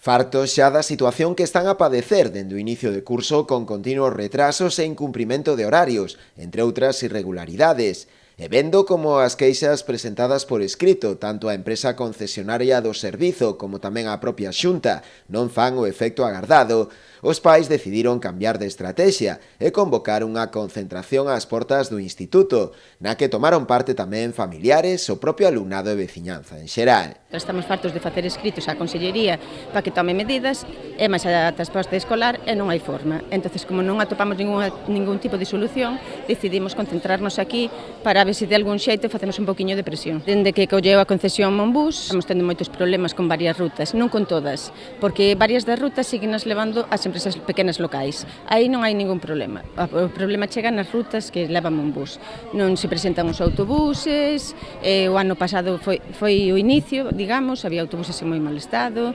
Fartos xa da situación que están a padecer dende o inicio de curso con continuos retrasos e incumprimento de horarios, entre outras irregularidades, e vendo como as queixas presentadas por escrito, tanto a empresa concesionaria do servizo como tamén a propia Xunta, non fan o efecto agardado, os pais decidiron cambiar de estrategia e convocar unha concentración ás portas do instituto, na que tomaron parte tamén familiares, o propio alumnado e veciñanza en xeral. Estamos fartos de facer escritos á Consellería para que tome medidas e máis a transporte escolar e non hai forma. Entonces, como non atopamos ningún tipo de solución, decidimos concentrarnos aquí para ver se de algún xeito facemos un poquinho de presión. Dende que colleu a concesión Monbús, estamos tendo moitos problemas con varias rutas, non con todas, porque varias das rutas siguen as levando as empresas pequenas locais. Aí non hai ningún problema. O problema chega nas rutas que levan Monbús. Non se presentan os autobuses, o ano pasado foi o inicio, digamos, había autobuses en moi mal estado,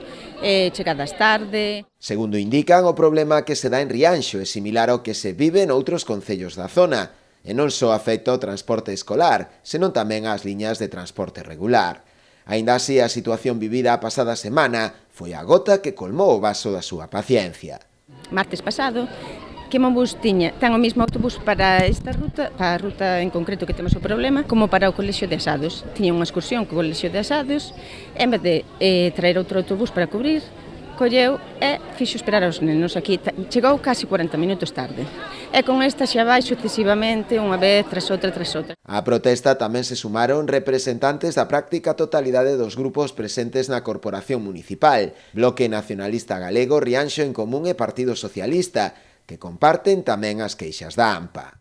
chegadas tarde. Segundo indican, o problema que se dá en Rianxo é similar ao que se vive noutros concellos da zona, e non só afecta o transporte escolar, senón tamén as liñas de transporte regular. Aínda así, a situación vivida a pasada semana foi a gota que colmou o vaso da súa paciencia. Martes pasado, que Monbús ten o mesmo autobús para esta ruta, para a ruta en concreto que temos o problema, como para o Colexio de Asados. Tiña unha excursión co Colexio de Asados, en vez de traer outro autobús para cubrir, colleu e fixo esperar aos nenos aquí. Chegou casi 40 minutos tarde. E con esta xa vai sucesivamente unha vez tras outra tras outra. A protesta tamén se sumaron representantes da práctica totalidade dos grupos presentes na Corporación Municipal, Bloque Nacionalista Galego, Rianxo en Común e Partido Socialista, que comparten tamén as queixas da AMPA.